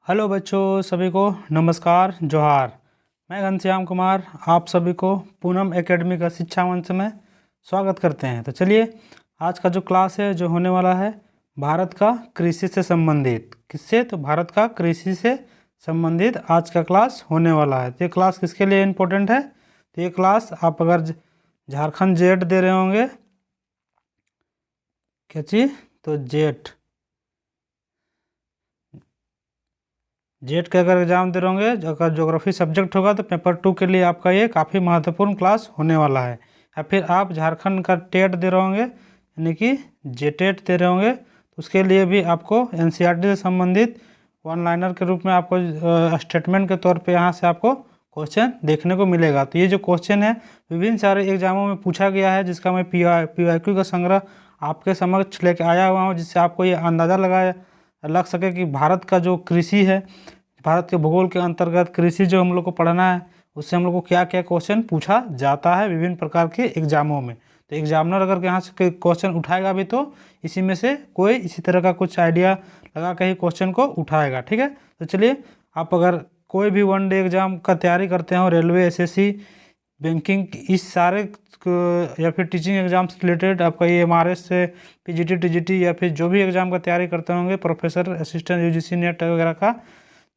Hello बच्चों, सभी को नमस्कार, जोहार। मैं घनश्याम कुमार आप सभी को पूनम एकेडमी का शिक्षा मंच में स्वागत करते हैं। तो चलिए, आज का जो क्लास है जो होने वाला है भारत का कृषि से संबंधित। किससे? तो भारत का कृषि से संबंधित आज का क्लास होने वाला है। तो ये क्लास किसके लिए इम्पोर्टेंट है? तो ये क्लास आप अगर झारखंड जेट दे रहे होंगे, क्या चीज़? तो जेट का अगर एग्जाम दे रहे होंगे, अगर ज्योग्राफी सब्जेक्ट होगा तो पेपर 2 के लिए आपका ये काफ़ी महत्वपूर्ण क्लास होने वाला है। या फिर आप झारखंड का टेट दे रहे होंगे, यानी कि जेटेट दे रहे होंगे, तो उसके लिए भी आपको एनसीईआरटी से संबंधित वन लाइनर के रूप में आपको स्टेटमेंट के तौर पे यहाँ से आपको क्वेश्चन देखने को मिलेगा। तो ये जो क्वेश्चन है विभिन्न सारे एग्जामों में पूछा गया है, जिसका मैं PYQ का संग्रह आपके समक्ष लेके आया हुआ हूँ, जिससे आपको ये अंदाज़ा लग सके कि भारत का जो कृषि है, भारत के भूगोल के अंतर्गत कृषि जो हम लोग को पढ़ना है, उससे हम लोग को क्या क्या क्वेश्चन पूछा जाता है विभिन्न प्रकार के एग्जामों में। तो एग्जामिनर अगर यहाँ से क्वेश्चन उठाएगा भी तो इसी में से कोई इसी तरह का कुछ आइडिया लगा के ही क्वेश्चन को उठाएगा। ठीक है, तो चलिए, आप अगर कोई भी वन डे एग्जाम का तैयारी करते हो, रेलवे, SSC, बैंकिंग, इस सारे या फिर टीचिंग एग्जाम से रिलेटेड, आपका ये MRS से PGT TGT या फिर जो भी एग्ज़ाम का तैयारी करते होंगे, प्रोफेसर असिस्टेंट UGC नेट वगैरह का,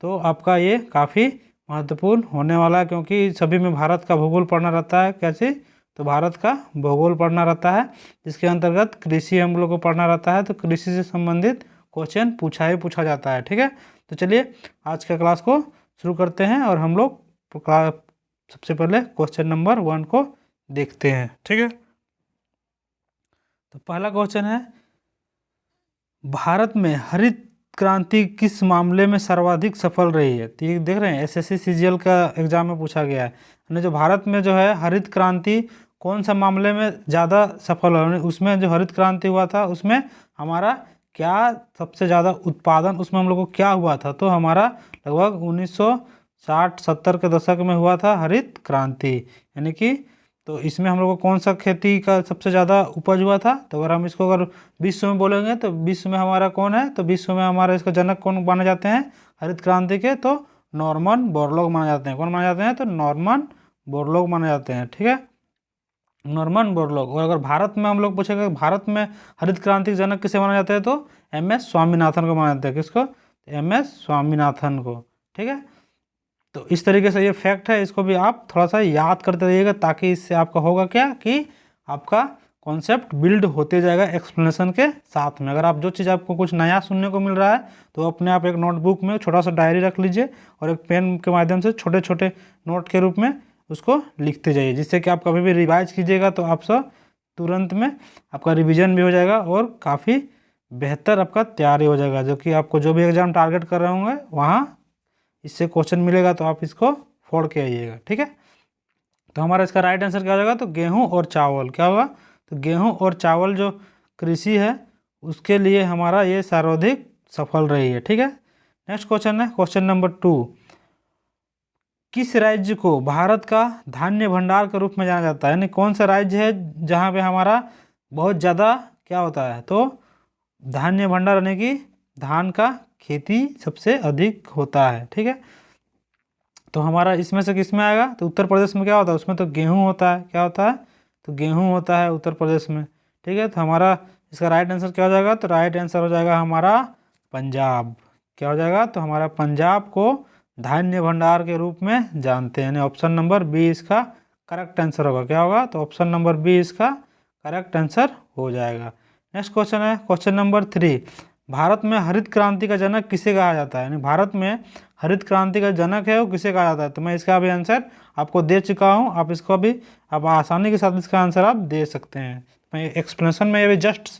तो आपका ये काफ़ी महत्वपूर्ण होने वाला है, क्योंकि सभी में भारत का भूगोल पढ़ना रहता है। कैसे? तो भारत का भूगोल पढ़ना रहता है, जिसके अंतर्गत कृषि हम लोग को पढ़ना रहता है। तो कृषि से संबंधित क्वेश्चन पूछा जाता है। ठीक है, तो चलिए आज का क्लास को शुरू करते हैं और हम लोग सबसे पहले क्वेश्चन नंबर 1 को देखते हैं। ठीक है, तो पहला क्वेश्चन है, भारत में हरित क्रांति किस मामले में सर्वाधिक सफल रही है? तो ये देख रहे हैं, SSC CGL का एग्जाम में पूछा गया है, यानी जो भारत में जो है हरित क्रांति कौन सा मामले में ज़्यादा सफल हुआ, उसमें जो हरित क्रांति हुआ था उसमें हमारा क्या सबसे ज़्यादा उत्पादन उसमें हम लोग को क्या हुआ था? तो हमारा लगभग 1960-70 के दशक में हुआ था हरित क्रांति, यानी कि तो इसमें हम लोग को कौन सा खेती का सबसे ज़्यादा उपज हुआ था? तो अगर हम इसको अगर विश्व में बोलेंगे तो विश्व में हमारा कौन है? तो विश्व में हमारा इसका जनक कौन माने जाते हैं हरित क्रांति के? तो नॉर्मन बोरलॉग माने जाते हैं। कौन माने जाते हैं? तो नॉर्मन बोरलॉग माने जाते हैं। ठीक है, नॉर्मन बोरलॉग। और अगर भारत में हम लोग पूछेंगे भारत में हरित क्रांति के जनक किसे माना जाता है, तो MS स्वामीनाथन को माना जाता है। किसको? MS स्वामीनाथन को। ठीक है, तो इस तरीके से ये फैक्ट है, इसको भी आप थोड़ा सा याद करते रहिएगा, ताकि इससे आपका होगा क्या कि आपका कॉन्सेप्ट बिल्ड होते जाएगा एक्सप्लेनेशन के साथ में। अगर आप जो चीज़ आपको कुछ नया सुनने को मिल रहा है तो अपने आप एक नोटबुक में छोटा सा डायरी रख लीजिए और एक पेन के माध्यम से छोटे छोटे नोट के रूप में उसको लिखते जाइए, जिससे कि आप कभी भी रिवाइज कीजिएगा तो आप सब तुरंत में आपका रिविजन भी हो जाएगा और काफ़ी बेहतर आपका तैयारी हो जाएगा, जो कि आपको जो भी एग्जाम टारगेट कर रहे होंगे वहाँ इससे क्वेश्चन मिलेगा, तो आप इसको फोड़ के आइएगा। ठीक है, तो हमारा इसका राइट आंसर क्या हो जाएगा? तो गेहूं और चावल। क्या होगा? तो गेहूं और चावल जो कृषि है उसके लिए हमारा ये सर्वाधिक सफल रही है। ठीक है, नेक्स्ट क्वेश्चन है क्वेश्चन नंबर 2, किस राज्य को भारत का धान्य भंडार के रूप में जाना जाता है? यानी कौन सा राज्य है जहाँ पे हमारा बहुत ज़्यादा क्या होता है? तो धान्य भंडार, यानी कि धान का खेती सबसे अधिक होता है। ठीक है, तो हमारा इसमें से किस में आएगा? तो उत्तर प्रदेश में क्या होता है? उसमें तो गेहूं होता है। क्या होता है? तो गेहूं होता है उत्तर प्रदेश में। ठीक है, तो हमारा इसका राइट आंसर क्या हो जाएगा? तो राइट आंसर हो जाएगा हमारा पंजाब। क्या हो जाएगा? तो हमारा पंजाब को धान्य भंडार के रूप में जानते हैं, यानी ऑप्शन नंबर B इसका करेक्ट आंसर होगा। क्या होगा? तो ऑप्शन नंबर B इसका करेक्ट आंसर हो जाएगा। नेक्स्ट क्वेश्चन है क्वेश्चन नंबर 3, भारत में हरित क्रांति का जनक किसे कहा जाता है? यानी भारत में हरित क्रांति का जनक है वो किसे कहा जाता है? तो मैं इसका भी आंसर आपको दे चुका हूँ, आप इसको भी आप आसानी के साथ इसका आंसर आप दे सकते हैं। मैं एक्सप्लेनेशन में अभी जस्ट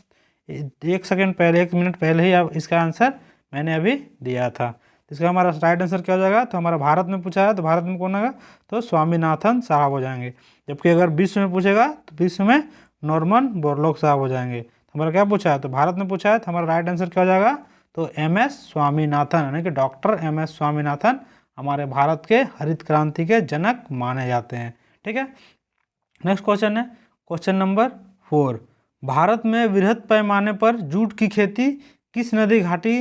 1 सेकेंड पहले, 1 मिनट पहले ही आप इसका आंसर मैंने अभी दिया था। इसका हमारा राइट आंसर क्या हो जाएगा? तो हमारा भारत में पूछा है तो भारत में कौन होगा? तो स्वामीनाथन साहब हो जाएंगे। जबकि अगर विश्व में पूछेगा तो विश्व में नॉर्मन बोरलॉग साहब हो जाएंगे। तो हमारा क्या पूछा है? तो भारत में पूछा है, तो हमारा राइट आंसर क्या हो जाएगा? तो MS स्वामीनाथन, यानी कि डॉक्टर MS स्वामीनाथन हमारे भारत के हरित क्रांति के जनक माने जाते हैं। ठीक है, नेक्स्ट क्वेश्चन है क्वेश्चन नंबर 4, भारत में वृहद पैमाने पर जूट की खेती किस नदी घाटी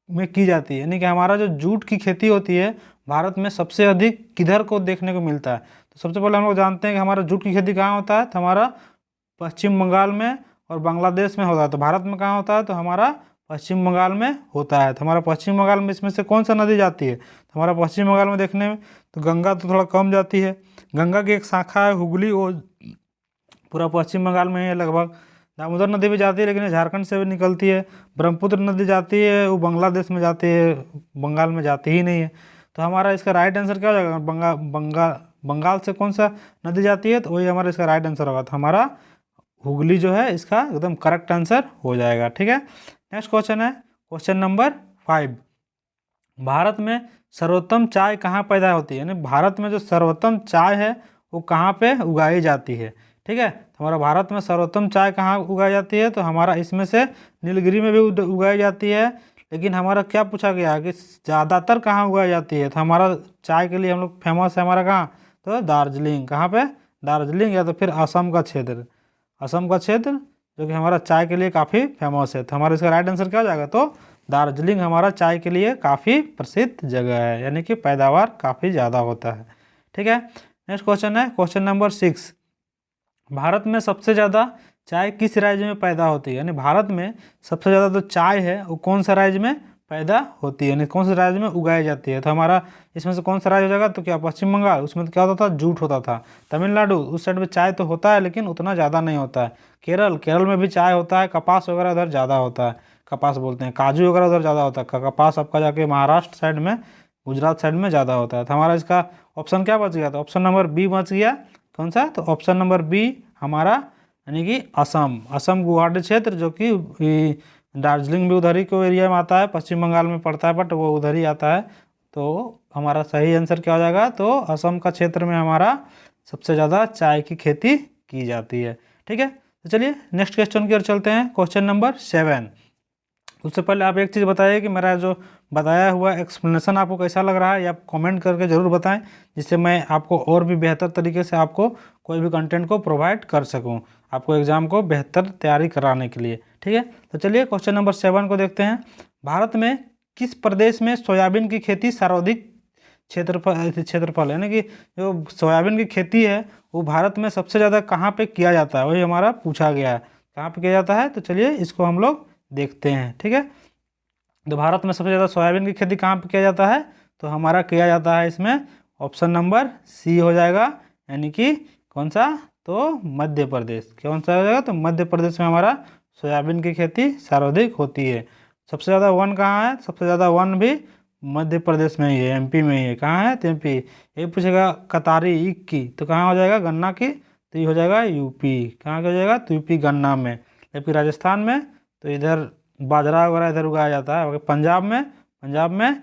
में की जाती है, यानी कि हमारा जो जूट की खेती होती है भारत में सबसे अधिक किधर को देखने को मिलता है। तो सबसे पहले हम लोग जानते हैं कि हमारा जूट की खेती कहाँ होता है, तो हमारा पश्चिम बंगाल में और बांग्लादेश में होता है। तो भारत में कहाँ होता है, तो हमारा पश्चिम बंगाल में होता है। तो हमारा पश्चिम बंगाल में इसमें से कौन सा नदी जाती है, तो हमारा पश्चिम बंगाल में देखने में तो गंगा तो थोड़ा कम जाती है। गंगा की एक शाखा है हुगली, वो पूरा पश्चिम बंगाल में है लगभग। दामोदर नदी भी जाती है लेकिन ये झारखंड से भी निकलती है। ब्रह्मपुत्र नदी जाती है, वो बांग्लादेश में जाती है, बंगाल में जाती ही नहीं है। तो हमारा इसका राइट आंसर क्या हो जाएगा, बंगाल से कौन सा नदी जाती है, तो वही हमारा इसका राइट आंसर होगा। तो हमारा हुगली जो है इसका एकदम करेक्ट आंसर हो जाएगा। ठीक है, नेक्स्ट क्वेश्चन है क्वेश्चन नंबर 5। भारत में सर्वोत्तम चाय कहाँ पैदा होती है, यानी भारत में जो सर्वोत्तम चाय है वो कहाँ पे उगाई जाती है। ठीक है, तो हमारा भारत में सर्वोत्तम चाय कहाँ उगाई जाती है, तो हमारा इसमें से नीलगिरी में भी उगाई जाती है। लेकिन हमारा क्या पूछा गया कि ज़्यादातर कहाँ उगाई जाती है, तो हमारा चाय के लिए हम लोग फेमस है हमारा कहाँ, तो दार्जिलिंग। कहाँ पे, दार्जिलिंग, या तो फिर असम का क्षेत्र, असम का क्षेत्र जो कि हमारा चाय के लिए काफ़ी फेमस है। तो हमारा इसका राइट आंसर क्या हो जाएगा, तो दार्जिलिंग हमारा चाय के लिए काफ़ी प्रसिद्ध जगह है, यानी कि पैदावार काफ़ी ज़्यादा होता है। ठीक है, नेक्स्ट क्वेश्चन है क्वेश्चन नंबर 6। भारत में सबसे ज़्यादा चाय किस राज्य में पैदा होती है, यानी भारत में सबसे ज़्यादा जो चाय है वो कौन सा राज्य में पैदा होती है, यानी कौन से राज्य में उगाई जाती है। तो हमारा इसमें से कौन सा राज्य हो जाएगा, तो क्या पश्चिम बंगाल, उसमें तो क्या होता था, जूट होता था। तमिलनाडु, उस साइड में चाय तो होता है लेकिन उतना ज़्यादा नहीं होता है। केरल, केरल में भी चाय होता है, कपास वगैरह उधर ज़्यादा होता है, कपास बोलते हैं, काजू वगैरह उधर ज़्यादा होता है। कपास आपका जाके महाराष्ट्र साइड में, गुजरात साइड में ज़्यादा होता है। तो हमारा इसका ऑप्शन क्या बच गया, तो ऑप्शन नंबर बी बच गया। कौन सा, तो ऑप्शन नंबर बी हमारा, यानी कि असम, असम गुवाहाटी क्षेत्र, जो कि दार्जिलिंग भी उधर ही को एरिया में आता है, पश्चिम बंगाल में पड़ता है बट वो उधर ही आता है। तो हमारा सही आंसर क्या हो जाएगा, तो असम का क्षेत्र में हमारा सबसे ज़्यादा चाय की खेती की जाती है। ठीक है, तो चलिए नेक्स्ट क्वेश्चन की ओर चलते हैं, क्वेश्चन नंबर 7। उससे पहले आप एक चीज़ बताइए कि मेरा जो बताया हुआ एक्सप्लेनेशन आपको कैसा लग रहा है, या आप कमेंट करके ज़रूर बताएं, जिससे मैं आपको और भी बेहतर तरीके से आपको कोई भी कंटेंट को प्रोवाइड कर सकूं, आपको एग्ज़ाम को बेहतर तैयारी कराने के लिए। ठीक है, तो चलिए क्वेश्चन नंबर 7 को देखते हैं। भारत में किस प्रदेश में सोयाबीन की खेती सर्वाधिक क्षेत्रफल, यानी कि जो सोयाबीन की खेती है वो भारत में सबसे ज़्यादा कहाँ पे किया जाता है, वही हमारा पूछा गया है, कहाँ पे किया जाता है। तो चलिए इसको हम लोग देखते हैं। ठीक है, तो भारत में सबसे ज़्यादा सोयाबीन की खेती कहाँ पे किया जाता है, तो हमारा किया जाता है इसमें ऑप्शन नंबर सी हो जाएगा, यानी कि कौन सा, तो मध्य प्रदेश। कौन सा हो जाएगा, तो मध्य प्रदेश में हमारा सोयाबीन की खेती सर्वाधिक होती है। सबसे ज़्यादा वन कहाँ है, सबसे ज़्यादा वन भी मध्य प्रदेश में ही है, एमपी में ही है। कहाँ है, तो एमपी। ये पूछेगा कतारी ईख की, तो कहाँ हो जाएगा, गन्ना की, तो ये हो जाएगा यूपी। कहाँ का हो जाएगा, तो यूपी गन्ना में। जबकि राजस्थान में तो इधर बाजरा वगैरह इधर उगाया जाता है। पंजाब में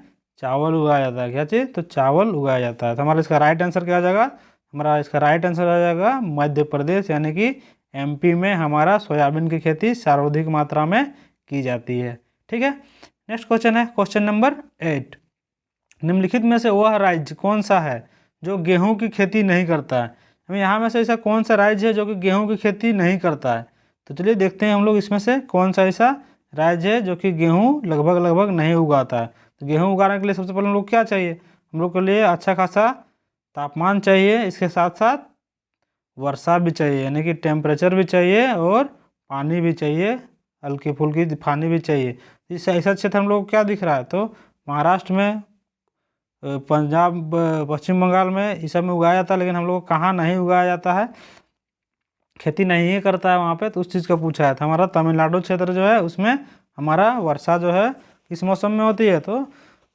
चावल उगाया जाता है। क्या चीज़, तो चावल उगाया जाता है। तो हमारा इसका राइट आंसर क्या आ जाएगा, हमारा इसका राइट आंसर आ जाएगा मध्य प्रदेश, यानी कि एमपी में हमारा सोयाबीन की खेती सर्वाधिक मात्रा में की जाती है। ठीक है, नेक्स्ट क्वेश्चन है क्वेश्चन नंबर 8। निम्नलिखित में से वह राज्य कौन सा है जो गेहूं की खेती नहीं करता है, हमें यहाँ में से ऐसा कौन सा राज्य है जो कि गेहूं की खेती नहीं करता है। तो चलिए देखते हैं हम लोग इसमें से कौन सा ऐसा राज्य है जो कि गेहूं लगभग नहीं उगाता है। तो गेहूं उगाने के लिए सबसे पहले हम लोग क्या चाहिए, हम लोग के लिए अच्छा खासा तापमान चाहिए, इसके साथ साथ वर्षा भी चाहिए, यानी कि टेम्परेचर भी चाहिए और पानी भी चाहिए, हल्की फुल्की पानी भी चाहिए। इस ऐसा क्षेत्र हम लोग को क्या दिख रहा है, तो महाराष्ट्र में, पंजाब, पश्चिम बंगाल में इस सब में उगाया जाता है, लेकिन हम लोग को कहाँ नहीं उगाया जाता है, खेती नहीं करता है वहाँ पे। तो उस चीज़ का पूछा है। तो हमारा तमिलनाडु क्षेत्र जो है उसमें हमारा वर्षा जो है किस मौसम में होती है, तो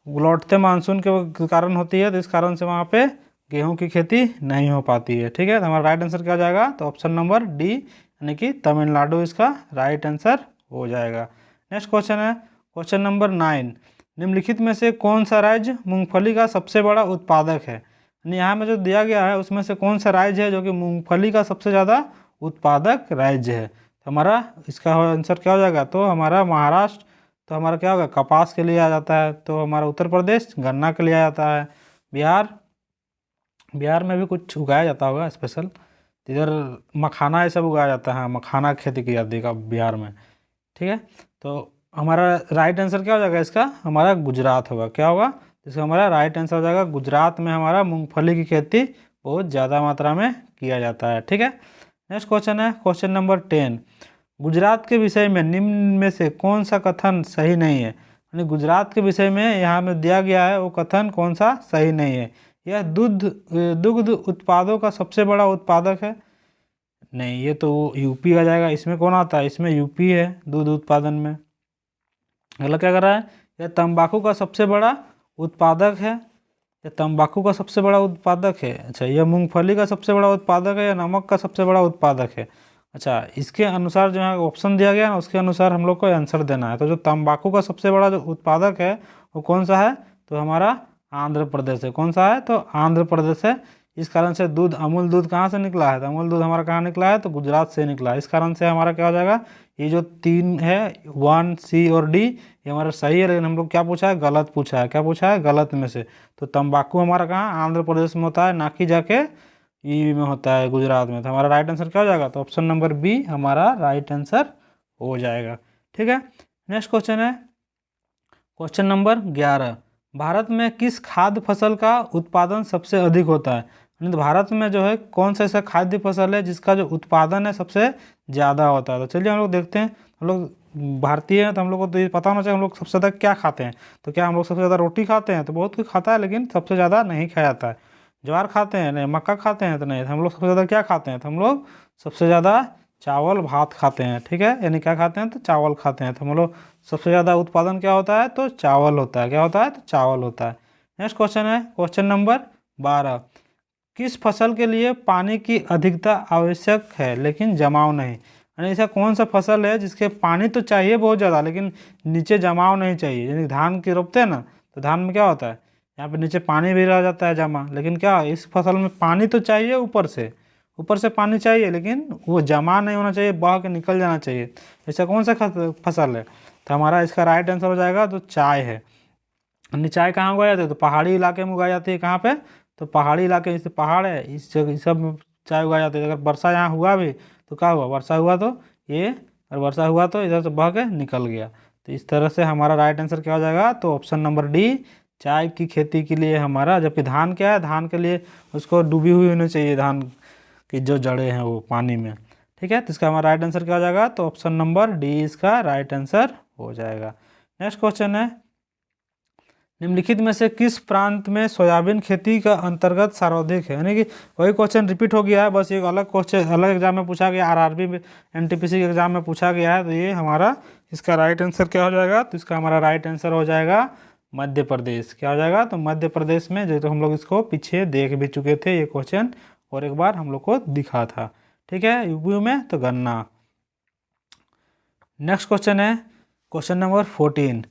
लौटते मानसून के कारण होती है। तो इस कारण से वहाँ पे गेहूं की खेती नहीं हो पाती है। ठीक है, तो हमारा राइट आंसर क्या हो जाएगा, तो ऑप्शन नंबर डी, यानी कि तमिलनाडु इसका राइट आंसर हो जाएगा। नेक्स्ट क्वेश्चन है क्वेश्चन नंबर 9। निम्नलिखित में से कौन सा राज्य मूंगफली का सबसे बड़ा उत्पादक है, यानी यहाँ में जो दिया गया है उसमें से कौन सा राज्य है जो कि मूंगफली का सबसे ज़्यादा उत्पादक राज्य है। तो हमारा इसका आंसर क्या हो जाएगा, तो हमारा महाराष्ट्र। तो हमारा क्या होगा, कपास के लिए आ जाता है। तो हमारा उत्तर प्रदेश गन्ना के लिए आ जाता है। बिहार में भी कुछ उगाया जाता होगा स्पेशल, इधर मखाना ये सब उगाया जाता है, मखाना की खेती की जाती है बिहार में। ठीक है, तो हमारा राइट आंसर क्या हो जाएगा इसका, हमारा गुजरात होगा। क्या होगा इसका, हमारा राइट आंसर हो जाएगा गुजरात में हमारा मूंगफली की खेती बहुत ज़्यादा मात्रा में किया जाता है। ठीक है, नेक्स्ट क्वेश्चन है क्वेश्चन नंबर 10। गुजरात के विषय में निम्न में से कौन सा कथन सही नहीं है। यानी गुजरात के विषय में यहाँ में दिया गया है वो कथन कौन सा सही नहीं है। यह दुग्ध उत्पादों का सबसे बड़ा उत्पादक है। नहीं, ये तो यूपी आ जाएगा। इसमें कौन आता है, इसमें यूपी है दूध उत्पादन में। अगला क्या कर रहा है, यह तंबाकू का सबसे बड़ा उत्पादक है। यह तंबाकू का सबसे बड़ा उत्पादक है। अच्छा, यह मूंगफली का सबसे बड़ा उत्पादक है या नमक का सबसे बड़ा उत्पादक है। अच्छा, इसके अनुसार जो है ऑप्शन दिया गया ना, उसके अनुसार हम लोग को आंसर देना है। तो जो तंबाकू का सबसे बड़ा जो उत्पादक है वो कौन सा है, तो हमारा आंध्र प्रदेश है। कौन सा है, तो आंध्र प्रदेश है। इस कारण से दूध, अमूल दूध कहाँ से निकला है, तो अमूल दूध हमारा कहाँ निकला है, तो गुजरात से निकला है। इस कारण से हमारा क्या हो जाएगा, ये जो 3 है 1 C और D ये हमारा सही है, लेकिन हम लोग क्या पूछा है, गलत पूछा है। क्या पूछा है, गलत में से। तो तंबाकू हमारा कहाँ, आंध्र प्रदेश में होता है, ना कि जाके यूपी में होता है, गुजरात में। तो हमारा राइट आंसर क्या हो जाएगा, तो ऑप्शन नंबर बी हमारा राइट आंसर हो जाएगा। ठीक है, नेक्स्ट क्वेश्चन है क्वेश्चन नंबर 11। भारत में किस खाद्य फसल का उत्पादन सबसे अधिक होता है। यानी तो भारत में जो है कौन सा ऐसा खाद्य फसल है जिसका जो उत्पादन है सबसे ज़्यादा होता है। तो चलिए हम लोग देखते हैं। हम लोग भारतीय हैं तो हम लोग को तो ये पता होना चाहिए हम लोग सबसे ज़्यादा क्या खाते हैं। तो क्या हम लोग सबसे ज़्यादा रोटी खाते हैं, तो बहुत कुछ खाता है लेकिन सबसे ज़्यादा नहीं खाया जाता है। ज्वार खाते हैं, नहीं मक्का खाते हैं, तो नहीं। तो हम लोग सबसे ज़्यादा क्या खाते हैं, तो हम लोग सबसे ज़्यादा चावल भात खाते हैं। ठीक है, यानी क्या खाते हैं, तो चावल खाते हैं। तो हम लोग सबसे ज़्यादा उत्पादन क्या होता है, तो चावल होता है। क्या होता है, तो चावल होता है। नेक्स्ट क्वेश्चन है क्वेश्चन नंबर 12। किस फसल के लिए पानी की अधिकता आवश्यक है लेकिन जमाव नहीं। यानी ऐसा कौन सा फसल है जिसके पानी तो चाहिए बहुत ज़्यादा लेकिन नीचे जमाव नहीं चाहिए। यानी धान की रोपते हैं ना, तो धान में क्या होता है, यहाँ पे नीचे पानी भी रह जाता है जमा, लेकिन क्या इस फसल में पानी तो चाहिए, ऊपर से पानी चाहिए लेकिन वो जमा नहीं होना चाहिए, बह के निकल जाना चाहिए। ऐसा कौन सा फसल है, तो हमारा इसका राइट आंसर हो जाएगा तो चाय है। यानी चाय कहाँ उगाई जाती है, तो पहाड़ी इलाके में उगाई जाती है। कहाँ पे, तो पहाड़ी इलाके, जैसे पहाड़ है इस जगह इस सब में चाय उगाई जाती है। अगर वर्षा यहाँ हुआ भी तो क्या हुआ, वर्षा हुआ तो ये, और वर्षा हुआ तो इधर से बह के निकल गया। तो इस तरह से हमारा राइट आंसर क्या हो जाएगा, तो ऑप्शन नंबर डी चाय की खेती के लिए हमारा। जबकि धान क्या है, धान के लिए उसको डूबी हुई होनी चाहिए, धान की जो जड़ें हैं वो पानी में। ठीक है, तो इसका हमारा राइट आंसर क्या हो जाएगा, तो ऑप्शन नंबर डी इसका राइट आंसर हो जाएगा। नेक्स्ट क्वेश्चन है निम्नलिखित में से किस प्रांत में सोयाबीन खेती का अंतर्गत सर्वाधिक है। यानी कि वही क्वेश्चन रिपीट हो गया है, बस एक अलग क्वेश्चन अलग एग्जाम में पूछा गया, आरआरबी में एनटीपीसी के एग्जाम में पूछा गया है। तो ये हमारा इसका राइट आंसर क्या हो जाएगा, तो इसका हमारा राइट आंसर हो जाएगा मध्य प्रदेश। क्या हो जाएगा, तो मध्य प्रदेश में, जो तो हम लोग इसको पीछे देख भी चुके थे ये क्वेश्चन, और एक बार हम लोग को दिखा था। ठीक है, यूपी में तो गन्ना। नेक्स्ट क्वेश्चन है क्वेश्चन नंबर 14।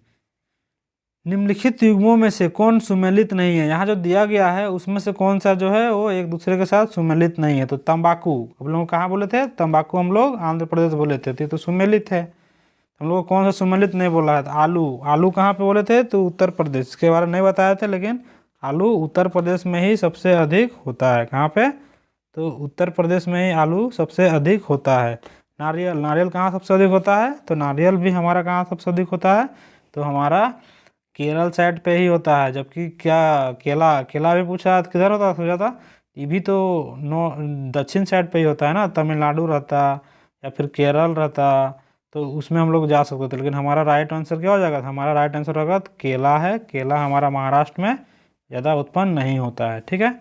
निम्नलिखित युग्मों में से कौन सुमेलित नहीं है। यहाँ जो दिया गया है उसमें से कौन सा जो है वो एक दूसरे के साथ सुमेलित नहीं है। तो तंबाकू हम लोग कहाँ बोले थे, तंबाकू हम लोग आंध्र प्रदेश बोले थे, तो सुमेलित है। हम लोग को कौन सा सुमेलित नहीं बोला है, तो आलू कहाँ पे बोले थे, तो उत्तर प्रदेश। इसके बारे में नहीं बताए थे, लेकिन आलू उत्तर प्रदेश में ही सबसे अधिक होता है। कहाँ पे, तो उत्तर प्रदेश में ही आलू सबसे अधिक होता है। नारियल कहाँ सबसे अधिक होता है, तो नारियल भी हमारा कहाँ सबसे अधिक होता है, तो हमारा केरल साइड पे ही होता है। जबकि क्या केला भी पूछा तो किधर होता, सोचा था ये भी तो दक्षिण साइड पे ही होता है ना, तमिलनाडु रहता या फिर केरल रहता, तो उसमें हम लोग जा सकते थे। लेकिन हमारा राइट आंसर क्या हो जाएगा, हमारा राइट आंसर होगा तो केला है। केला हमारा महाराष्ट्र में ज़्यादा उत्पन्न नहीं होता है। ठीक है,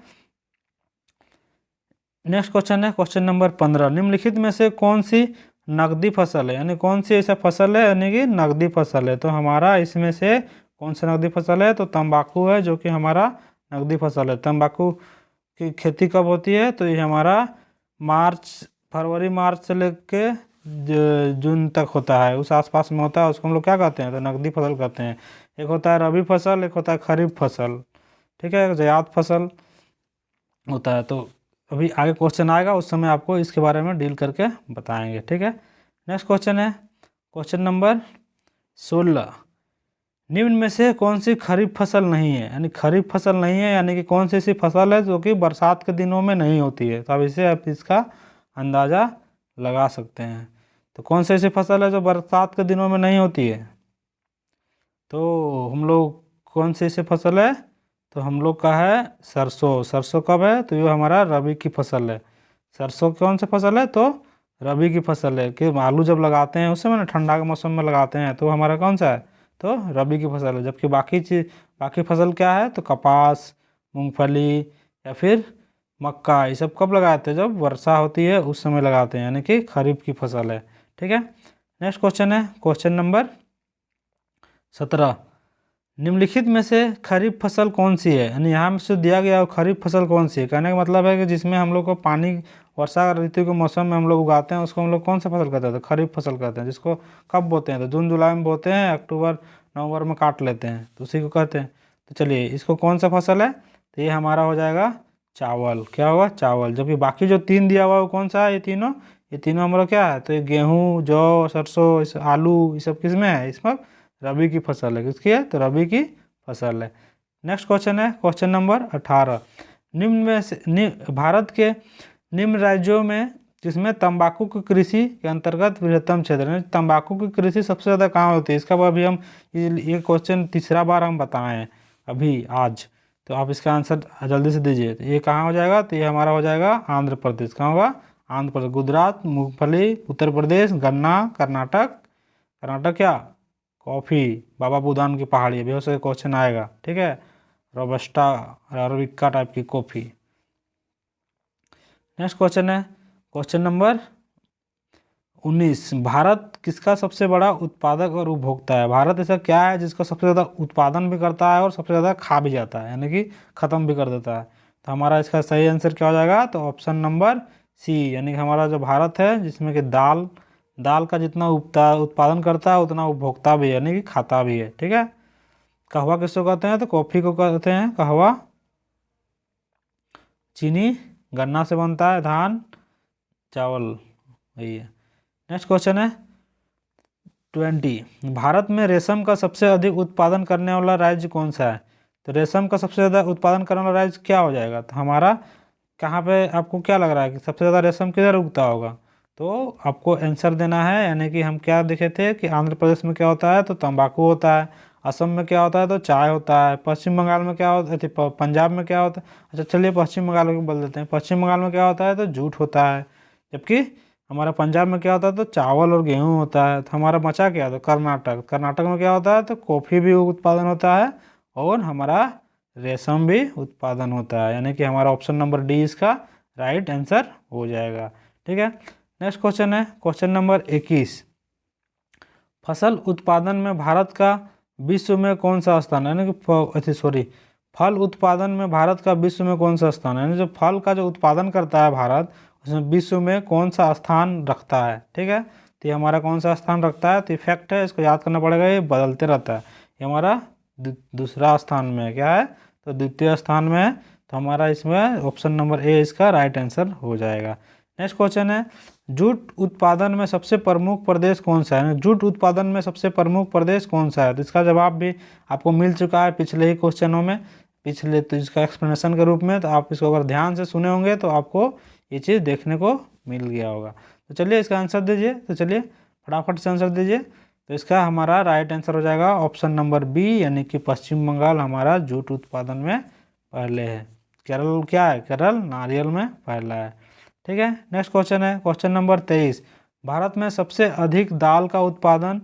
नेक्स्ट क्वेश्चन है क्वेश्चन नंबर 15। निम्नलिखित में से कौन सी नकदी फसल है। यानी कौन सी ऐसा फसल है यानी कि नकदी फसल है। तो हमारा इसमें से कौन सी नकदी फसल है, तो तंबाकू है, जो कि हमारा नकदी फसल है। तंबाकू की खेती कब होती है, तो ये हमारा फरवरी मार्च से लेके जून तक होता है, उस आसपास में होता है। उसको हम लोग क्या कहते हैं, तो नकदी फसल कहते हैं। एक होता है रबी फसल, एक होता है खरीफ फसल। ठीक है, ज़ैद फसल होता है। तो अभी आगे क्वेश्चन आएगा उस समय आपको इसके बारे में डील करके बताएंगे। ठीक है, नेक्स्ट क्वेश्चन है क्वेश्चन नंबर 16। निम्न में से कौन सी खरीफ फसल नहीं है। यानी खरीफ फसल नहीं है यानी कि कौन सी ऐसी फसल है जो कि बरसात के दिनों में नहीं होती है। तो अब इसे आप इसका अंदाज़ा लगा सकते हैं। तो कौन सी ऐसी फसल है जो बरसात के दिनों में नहीं होती है, तो हम लोग कौन सी से फसल है, तो हम लोग का है सरसों। सरसों कब है, तो ये हमारा रबी की फसल है। सरसों कौन सी फसल है, तो रबी की फसल है। कि आलू जब लगाते हैं उस समय ना ठंडा के मौसम में लगाते हैं, तो हमारा कौन सा है, तो रबी की फसल है। जबकि बाकी फसल क्या है, तो कपास, मूंगफली या फिर मक्का, ये सब कब लगाते हैं, जब वर्षा होती है उस समय लगाते हैं, यानी कि खरीफ की फसल है। ठीक है, नेक्स्ट क्वेश्चन है क्वेश्चन नंबर 17। निम्नलिखित में से खरीफ फसल कौन सी है, यानी यहाँ में से दिया गया हो खरीफ फसल कौन सी है। कहने का मतलब है कि जिसमें हम लोग को पानी वर्षा ऋतु के मौसम में हम लोग उगाते हैं, उसको हम लोग कौन सा फसल कहते हैं, तो खरीफ फसल कहते हैं। जिसको कब बोते हैं, तो जून जुलाई में बोते हैं, अक्टूबर नवंबर में काट लेते हैं, तो उसी को कहते हैं। तो चलिए, इसको कौन सा फसल है, तो ये हमारा हो जाएगा चावल। क्या होगा, चावल। जबकि बाकी जो 3 दिया हुआ है वो कौन सा है, ये तीनों हमारा क्या है, तो ये गेहूँ, जौ, सरसों, आलू, ये सब किस में है, इसमें रबी की फसल है। किसकी है, तो रबी की फसल है। नेक्स्ट क्वेश्चन है क्वेश्चन नंबर 18। निम्न में से भारत के निम्न राज्यों में जिसमें तंबाकू की कृषि के अंतर्गत बृहत्तम क्षेत्र है। तंबाकू की कृषि सबसे ज़्यादा कहाँ होती है, इसका अभी हम ये क्वेश्चन तीसरा बार हम बताए हैं अभी आज। तो आप इसका आंसर जल्दी से दीजिए। तो ये कहाँ हो जाएगा, तो ये हमारा हो जाएगा आंध्र प्रदेश। कहाँ होगा, आंध्र प्रदेश। गुजरात मूंगफली, उत्तर प्रदेश गन्ना, कर्नाटक, कर्नाटक क्या, कॉफ़ी, बाबा बुदान की पहाड़ी। अभी हो सके क्वेश्चन आएगा। ठीक है, रोबस्टा अरबिका टाइप की कॉफ़ी। नेक्स्ट क्वेश्चन है क्वेश्चन नंबर 19। भारत किसका सबसे बड़ा उत्पादक और उपभोक्ता है। भारत ऐसा क्या है जिसका सबसे ज़्यादा उत्पादन भी करता है और सबसे ज़्यादा खा भी जाता है, यानी कि ख़त्म भी कर देता है। तो हमारा इसका सही आंसर क्या हो जाएगा, तो ऑप्शन नंबर सी, यानी कि हमारा जो भारत है जिसमें कि दाल का जितना उत्पादन करता है उतना उपभोक्ता भी है, यानी कि खाता भी है। ठीक है, कहवा किसको कहते हैं, तो कॉफ़ी को कहते हैं कहवा। चीनी गन्ना से बनता है, धान चावल, वही है। नेक्स्ट क्वेश्चन है 20। भारत में रेशम का सबसे अधिक उत्पादन करने वाला राज्य कौन सा है। तो रेशम का सबसे ज़्यादा उत्पादन करने वाला राज्य क्या हो जाएगा, तो हमारा कहाँ पे, आपको क्या लग रहा है कि सबसे ज़्यादा रेशम किधर उगता होगा, तो आपको आंसर देना है। यानी कि हम क्या देखे थे कि आंध्र प्रदेश में क्या होता है, तो तंबाकू होता है। असम में क्या होता है, तो चाय होता है। पश्चिम बंगाल में क्या होता है, पंजाब में क्या होता है, अच्छा चलिए पश्चिम बंगाल को बोल देते हैं। पश्चिम बंगाल में क्या होता है, तो जूट होता है। जबकि हमारा पंजाब में क्या होता है, तो चावल और गेहूँ होता है। तो हमारा बचा क्या, तो कर्नाटक। कर्नाटक में क्या होता है, तो कॉफ़ी भी उत्पादन होता है और हमारा रेशम भी उत्पादन होता है। यानी कि हमारा ऑप्शन नंबर डी इसका राइट आंसर हो जाएगा। ठीक है, नेक्स्ट क्वेश्चन है क्वेश्चन नंबर 21। फसल उत्पादन में भारत का विश्व में कौन सा स्थान है, यानी कि फल उत्पादन में भारत का विश्व में कौन सा स्थान है, यानी जो फल का जो उत्पादन करता है भारत, उसमें विश्व में कौन सा स्थान रखता है। ठीक है, तो ये हमारा कौन सा स्थान रखता है, तो फैक्ट है, इसको याद करना पड़ेगा, ये बदलते रहता है। ये हमारा दूसरा स्थान में है, क्या है, तो द्वितीय स्थान में है। तो हमारा इसमें ऑप्शन नंबर ए इसका राइट आंसर हो जाएगा। नेक्स्ट क्वेश्चन है जूट उत्पादन में सबसे प्रमुख प्रदेश कौन सा है। जूट उत्पादन में सबसे प्रमुख प्रदेश कौन सा है, तो इसका जवाब भी आपको मिल चुका है पिछले ही क्वेश्चनों में, तो इसका एक्सप्लेनेशन के रूप में। तो आप इसको अगर ध्यान से सुने होंगे तो आपको ये चीज़ देखने को मिल गया होगा। तो चलिए इसका आंसर दीजिए। तो चलिए फटाफट से आंसर दीजिए। तो इसका हमारा राइट आंसर हो जाएगा ऑप्शन नंबर बी, यानी कि पश्चिम बंगाल हमारा जूट उत्पादन में पहले है। केरल क्या है, केरल नारियल में पहला है। ठीक है, नेक्स्ट क्वेश्चन है क्वेश्चन नंबर 23। भारत में सबसे अधिक दाल का उत्पादन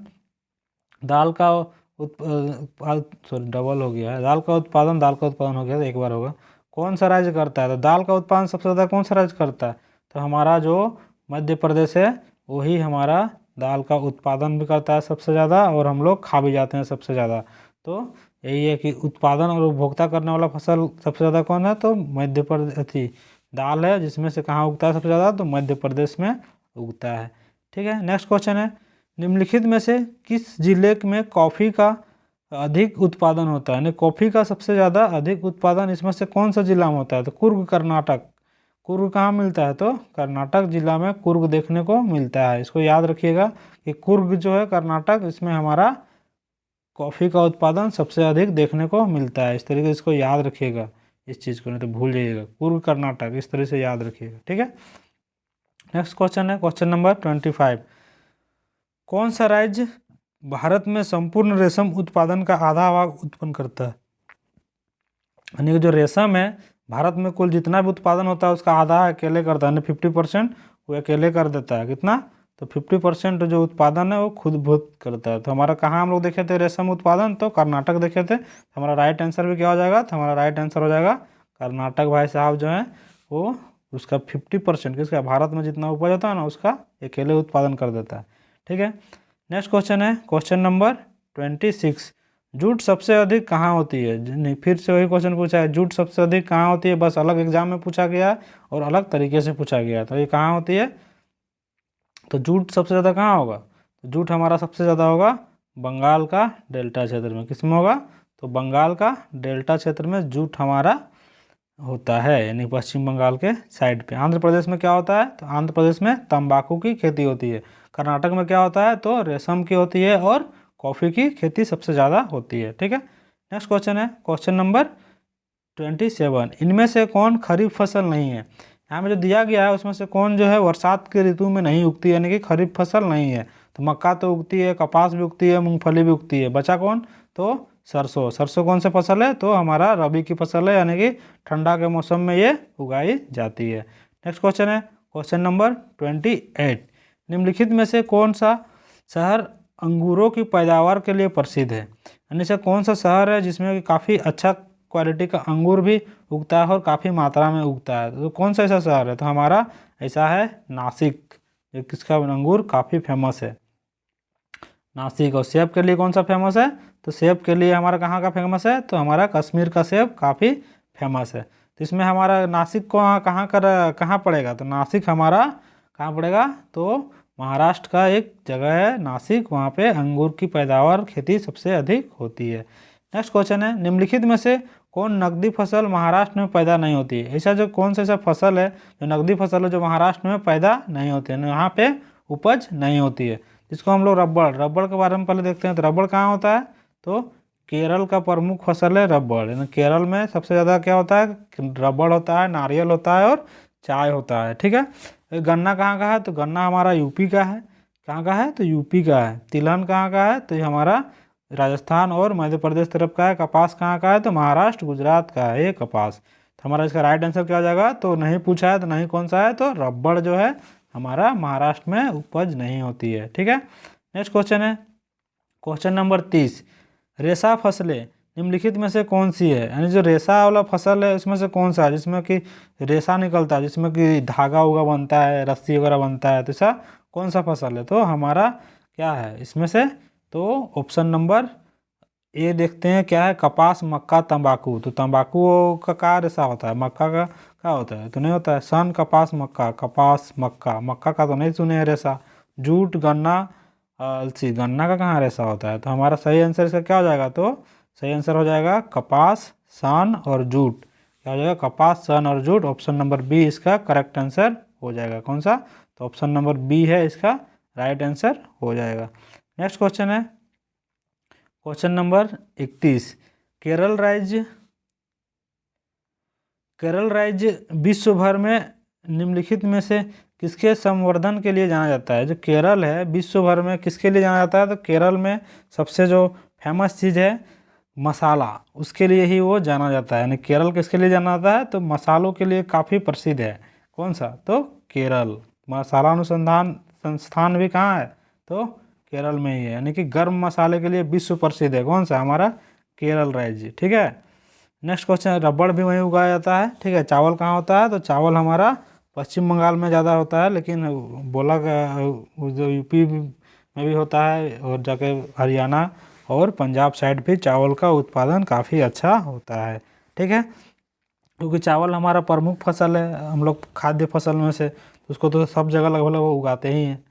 डबल हो गया है, दाल का उत्पादन हो गया, तो एक बार होगा, कौन सा राज्य करता है। तो दाल का उत्पादन सबसे ज़्यादा कौन सा राज्य करता है, तो हमारा जो मध्य प्रदेश है वही हमारा दाल का उत्पादन भी करता है सबसे ज़्यादा, और हम लोग खा भी जाते हैं सबसे ज़्यादा। तो यही है कि उत्पादन और उपभोक्ता करने वाला फसल सबसे ज़्यादा कौन है, तो मध्य प्रदेश दाल है, जिसमें से कहाँ उगता है सबसे ज़्यादा, तो मध्य प्रदेश में उगता है। ठीक है, नेक्स्ट क्वेश्चन है निम्नलिखित में से किस जिले में कॉफ़ी का अधिक उत्पादन होता है, यानी कॉफ़ी का सबसे ज़्यादा अधिक उत्पादन इसमें से कौन सा जिला में होता है, तो कुर्ग कर्नाटक। कुर्ग कहाँ मिलता है, तो कर्नाटक जिला में कुर्ग देखने को मिलता है। इसको याद रखिएगा कि कुर्ग जो है कर्नाटक, इसमें हमारा कॉफ़ी का उत्पादन सबसे अधिक देखने को मिलता है। इस तरीके से इसको याद रखिएगा, इस चीज़ को नहीं तो भूल जाइएगा। कुर्ग कर्नाटक, इस तरह से याद रखिएगा। ठीक है, नेक्स्ट क्वेश्चन है क्वेश्चन नंबर 25। कौन सा राज्य भारत में संपूर्ण रेशम उत्पादन का आधा भाग उत्पन्न करता है। यानी कि जो रेशम है भारत में कुल जितना भी उत्पादन होता है उसका आधा अकेले करता है, यानी 50% वो अकेले कर देता है। कितना? तो 50% जो उत्पादन है वो खुद बहुत करता है। तो हमारा कहाँ हम लोग देखे थे रेशम उत्पादन? तो कर्नाटक देखे थे। तो हमारा राइट आंसर भी क्या हो जाएगा? तो हमारा राइट आंसर हो जाएगा कर्नाटक। भाई साहब जो है वो उसका 50% किसका, भारत में जितना उपज होता है ना उसका अकेले उत्पादन कर देता है। ठीक है, नेक्स्ट क्वेश्चन है क्वेश्चन नंबर 26। जूट सबसे अधिक कहाँ होती है? नहीं, फिर से वही क्वेश्चन पूछा है, जूट सबसे अधिक कहाँ होती है, बस अलग एग्जाम में पूछा गया और अलग तरीके से पूछा गया। तो ये कहाँ होती है? तो जूट सबसे ज़्यादा कहाँ होगा? तो जूट हमारा सबसे ज़्यादा होगा बंगाल का डेल्टा क्षेत्र में। किस में होगा? तो बंगाल का डेल्टा क्षेत्र में जूट हमारा होता है, यानी पश्चिम बंगाल के साइड पे। आंध्र प्रदेश में क्या होता है? तो आंध्र प्रदेश में तंबाकू की खेती होती है। कर्नाटक में क्या होता है? तो रेशम की होती है और कॉफ़ी की खेती सबसे ज़्यादा होती है। ठीक है, नेक्स्ट क्वेश्चन है क्वेश्चन नंबर 27। इनमें से कौन खरीफ फसल नहीं है? यहाँ में जो दिया गया है उसमें से कौन जो है बरसात के ऋतु में नहीं उगती है, यानी कि खरीफ फसल नहीं है? तो मक्का तो उगती है, कपास भी उगती है, मूंगफली भी उगती है। बचा कौन? तो सरसों। सरसों कौन सा फसल है? तो हमारा रबी की फसल है, यानी कि ठंडा के मौसम में ये उगाई जाती है। नेक्स्ट क्वेश्चन है क्वेश्चन नंबर 28। निम्नलिखित में से कौन सा शहर अंगूरों की पैदावार के लिए प्रसिद्ध है? यानी से कौन सा शहर है जिसमें कि काफ़ी अच्छा क्वालिटी का अंगूर भी उगता है और काफ़ी मात्रा में उगता है? तो कौन सा ऐसा शहर है? तो हमारा ऐसा है नासिक, जो किसका अंगूर काफ़ी फेमस है, नासिक। और सेब के लिए कौन सा फेमस है? तो सेब के लिए हमारा कहाँ का फेमस है? तो हमारा कश्मीर का सेब काफ़ी फेमस है। तो इसमें हमारा नासिक को कहाँ पड़ेगा? तो नासिक हमारा कहाँ पड़ेगा? तो महाराष्ट्र का एक जगह है नासिक, वहाँ पे अंगूर की पैदावार खेती सबसे अधिक होती है। नेक्स्ट क्वेश्चन है निम्नलिखित में से कौन नकदी फसल महाराष्ट्र में पैदा नहीं होती है? ऐसा जो कौन सा ऐसा फसल है जो नकदी फसल है जो महाराष्ट्र में पैदा नहीं होती है, यहाँ पे उपज नहीं होती है, जिसको हम लोग रबड़, रबड़ के बारे में पहले देखते हैं। तो रबड़ कहाँ होता है? तो केरल का प्रमुख फसल है रबड़। यानी केरल में सबसे ज़्यादा क्या होता है? रबड़ होता है, नारियल होता है और चाय होता है। ठीक है, गन्ना कहाँ का है? तो गन्ना हमारा यूपी का है। कहाँ का है? तो यूपी का है। तिलहन कहाँ का है? तो ये हमारा राजस्थान और मध्य प्रदेश तरफ का है। कपास कहाँ का है? तो महाराष्ट्र गुजरात का है ये कपास। तो हमारा इसका राइट आंसर क्या हो जाएगा? तो नहीं पूछा है तो नहीं कौन सा है? तो रबड़ जो है हमारा महाराष्ट्र में उपज नहीं होती है। ठीक है, नेक्स्ट क्वेश्चन है क्वेश्चन नंबर 30। रेशा फसलें निम्नलिखित में से कौन सी है? यानी जो रेशा वाला फसल है उसमें से कौन सा है जिसमें कि रेशा निकलता है, जिसमें कि धागा उगा बनता है, रस्सी वगैरह बनता है? तो ऐसा कौन सा फसल है? तो हमारा क्या है इसमें से? तो ऑप्शन नंबर ए देखते हैं क्या है, कपास, मक्का, तंबाकू। तो तंबाकू का क्या रेशा होता है? मक्का का क्या होता है? तो नहीं होता है। सन, कपास, मक्का, कपास, मक्का, मक्का का तो नहीं सुने हैं रेशा। जूट, गन्ना, अलसी, गन्ना का कहाँ रेशा होता है? तो हमारा सही आंसर इसका क्या हो जाएगा? तो सही आंसर हो जाएगा कपास, सन और जूट। क्या हो जाएगा? कपास, सन और जूट। ऑप्शन नंबर बी इसका करेक्ट आंसर हो जाएगा। कौन सा? तो ऑप्शन नंबर बी है इसका राइट आंसर हो जाएगा। नेक्स्ट क्वेश्चन है क्वेश्चन नंबर 31। केरल राज्य विश्व भर में निम्नलिखित में से किसके संवर्धन के लिए जाना जाता है? जो केरल है विश्व भर में किसके लिए जाना जाता है? तो केरल में सबसे जो फेमस चीज़ है मसाला, उसके लिए ही वो जाना जाता है। यानी केरल किसके लिए जाना जाता है? तो मसालों के लिए काफ़ी प्रसिद्ध है। कौन सा? तो केरल। मसाला अनुसंधान संस्थान भी कहाँ है? तो केरल में ही है। यानी कि गर्म मसाले के लिए विश्व प्रसिद्ध है। कौन सा? हमारा केरल राज्य। ठीक है, नेक्स्ट क्वेश्चन, रबड़ भी वहीं उगाया जाता है। ठीक है, चावल कहाँ होता है? तो चावल हमारा पश्चिम बंगाल में ज़्यादा होता है, लेकिन बोला जो यूपी में भी होता है और जाके हरियाणा और पंजाब साइड भी चावल का उत्पादन काफ़ी अच्छा होता है। ठीक है, क्योंकि चावल हमारा प्रमुख फसल है हम लोग खाद्य फसल में से, उसको तो सब जगह लगभग वो उगाते ही हैं।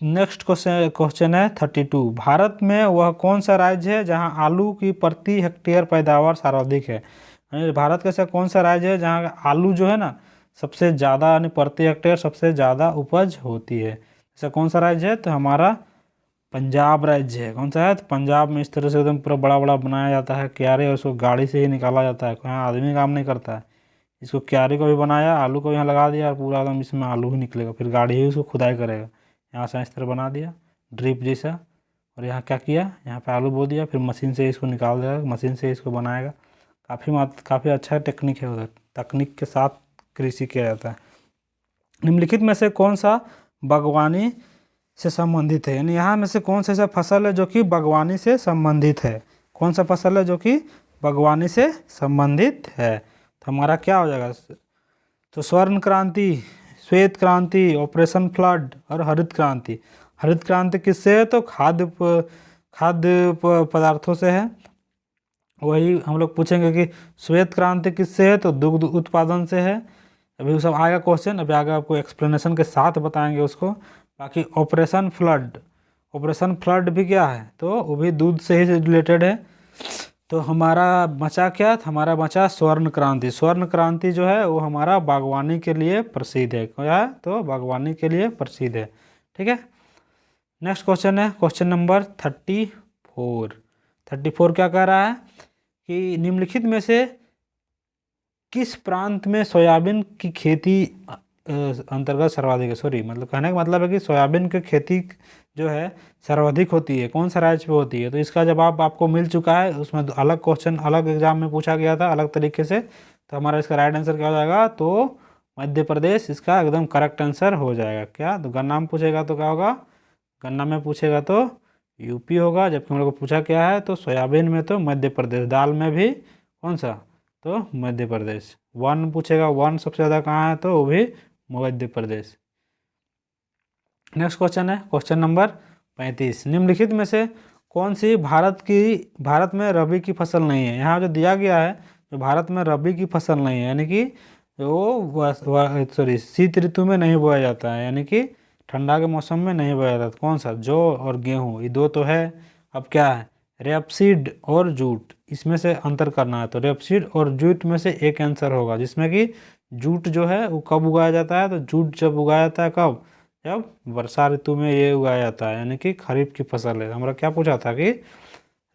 नेक्स्ट क्वेश्चन है 32। भारत में वह कौन सा राज्य है जहां आलू की प्रति हेक्टेयर पैदावार सर्वाधिक है? यानी भारत का ऐसा कौन सा राज्य है जहां आलू जो है ना सबसे ज़्यादा, यानी प्रति हेक्टेयर सबसे ज़्यादा उपज होती है? ऐसा कौन सा राज्य है? तो हमारा पंजाब राज्य है। कौन सा है? तो पंजाब में इस तरह से एकदम पूरा बड़ा बड़ा बनाया जाता है क्यारे, और उसको गाड़ी से ही निकाला जाता है, यहाँ आदमी काम नहीं करता है। इसको क्यारे को भी बनाया, आलू को यहाँ लगा दिया और पूरा एकदम इसमें आलू ही निकलेगा, फिर गाड़ी ही उसको खुदाई करेगा। यहाँ से इस तरह बना दिया ड्रिप जैसा, और यहाँ क्या किया, यहाँ पे आलू बो दिया, फिर मशीन से इसको निकाल देगा, मशीन से इसको बनाएगा। काफ़ी अच्छा टेक्निक है उधर, तकनीक के साथ कृषि किया जाता है। निम्नलिखित में से कौन सा बागवानी से संबंधित है, यानी यहाँ में से कौन सा ऐसा फसल है जो कि बागवानी से संबंधित है, कौन सा फसल है जो कि बागवानी से संबंधित है। तो हमारा क्या हो जाएगा, तो स्वर्ण क्रांति, श्वेत क्रांति, ऑपरेशन फ्लड और हरित क्रांति। हरित क्रांति किससे है, तो खाद्य पदार्थों से है। वही हम लोग पूछेंगे कि श्वेत क्रांति किससे है, तो दुग्ध उत्पादन से है। अभी वो सब आएगा क्वेश्चन, अभी आगे आपको एक्सप्लेनेशन के साथ बताएंगे उसको। बाकी ऑपरेशन फ्लड भी क्या है, तो वो भी दूध से ही रिलेटेड है। तो हमारा बचा क्या, हमारा बचा स्वर्ण क्रांति। स्वर्ण क्रांति जो है वो हमारा बागवानी के लिए प्रसिद्ध है, क्या है, तो बागवानी के लिए प्रसिद्ध है। ठीक है, नेक्स्ट क्वेश्चन है क्वेश्चन नंबर 34 क्या कह रहा है कि निम्नलिखित में से किस प्रांत में सोयाबीन की खेती अंतर्गत सर्वाधिक है, सॉरी मतलब कहने का मतलब है कि सोयाबीन की खेती जो है सर्वाधिक होती है, कौन सा राज्य पे होती है। तो इसका जवाब आपको मिल चुका है, उसमें अलग क्वेश्चन अलग एग्जाम में पूछा गया था अलग तरीके से। तो हमारा इसका राइट आंसर क्या हो जाएगा, तो मध्य प्रदेश इसका एकदम करेक्ट आंसर हो जाएगा। क्या, तो गन्ना में पूछेगा तो क्या होगा, गन्ना में पूछेगा तो यूपी होगा, जबकि हम लोग को पूछा क्या है, तो सोयाबीन में तो मध्य प्रदेश, दाल में भी कौन सा, तो मध्य प्रदेश। वन पूछेगा, वन सबसे ज़्यादा कहाँ है, तो वो भी मध्य प्रदेश। नेक्स्ट क्वेश्चन है क्वेश्चन नंबर 35, निम्नलिखित में से कौन सी भारत में रबी की फसल नहीं है। यहाँ जो दिया गया है, जो भारत में रबी की फसल नहीं है, यानी कि वो शीत ऋतु में नहीं बोया जाता है, यानी कि ठंडा के मौसम में नहीं बोया जाता। कौन सा, जौ और गेहूँ, ये दो तो है। अब क्या है, रेपसीड और जूट, इसमें से अंतर करना है। तो रेपसीड और जूट में से एक आंसर होगा, जिसमें कि जूट जो है वो कब उगाया जाता है, तो जूट जब उगाया जाता है कब, जब वर्षा ऋतु में ये उगाया जाता है, यानी कि खरीफ की फसल है। हमारा क्या पूछा था कि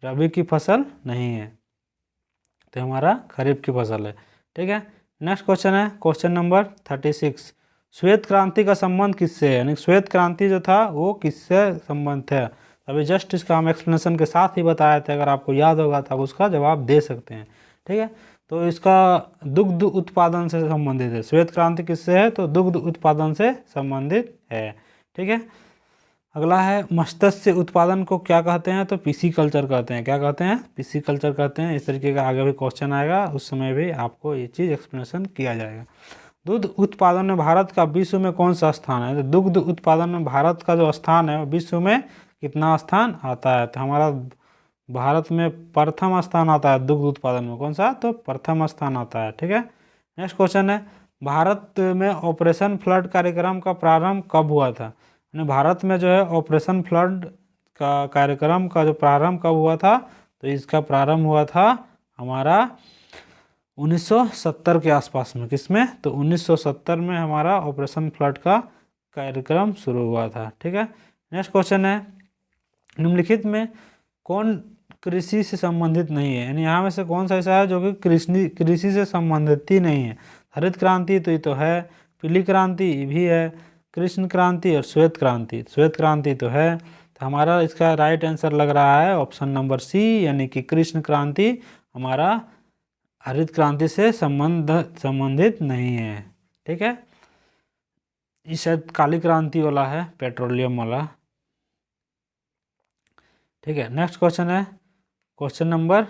रबी की फसल नहीं है, तो हमारा खरीफ की फसल है। ठीक है, नेक्स्ट क्वेश्चन है क्वेश्चन नंबर 36, श्वेत क्रांति का संबंध किससे है, यानी श्वेत क्रांति जो था वो किससे संबंध है। अभी जस्ट इसका हम एक्सप्लेनेशन के साथ ही बताए थे, अगर आपको याद होगा तो आप उसका जवाब दे सकते हैं। ठीक है, तो इसका दुग्ध उत्पादन से संबंधित है। श्वेत क्रांति किससे है, तो दुग्ध उत्पादन से संबंधित है। ठीक है, अगला है मत्स्य उत्पादन को क्या कहते हैं, तो पीसी कल्चर कहते हैं। क्या कहते हैं, पीसी कल्चर कहते हैं। इस तरीके का आगे भी क्वेश्चन आएगा, उस समय भी आपको ये चीज़ एक्सप्लेनेशन किया जाएगा। दूध उत्पादन में भारत का विश्व में कौन सा स्थान है, तो दुग्ध उत्पादन में भारत का जो स्थान है विश्व में कितना स्थान आता है, तो हमारा भारत में प्रथम स्थान आता है दुग्ध उत्पादन में। कौन सा, तो प्रथम स्थान आता है। ठीक है, नेक्स्ट क्वेश्चन है भारत में ऑपरेशन फ्लड कार्यक्रम का प्रारंभ कब हुआ था, यानी भारत में जो है ऑपरेशन फ्लड का कार्यक्रम का जो प्रारंभ कब हुआ था, तो इसका प्रारंभ हुआ था हमारा 1970 के आसपास में। किसमें, तो 1970 में हमारा ऑपरेशन फ्लड का कार्यक्रम शुरू हुआ था। ठीक है, नेक्स्ट क्वेश्चन है निम्नलिखित में कौन कृषि से संबंधित नहीं है, यानी यहाँ में से कौन सा ऐसा है जो कि कृषि से संबंधित ही नहीं है। हरित क्रांति तो ये तो है, पीली क्रांति ये भी है, कृष्ण क्रांति और श्वेत क्रांति तो है। तो हमारा इसका राइट आंसर लग रहा है ऑप्शन नंबर सी, यानी कि कृष्ण क्रांति हमारा हरित क्रांति से संबंधित नहीं है। ठीक है, ये शायद काली क्रांति वाला है, पेट्रोलियम वाला। ठीक है, नेक्स्ट क्वेश्चन है क्वेश्चन नंबर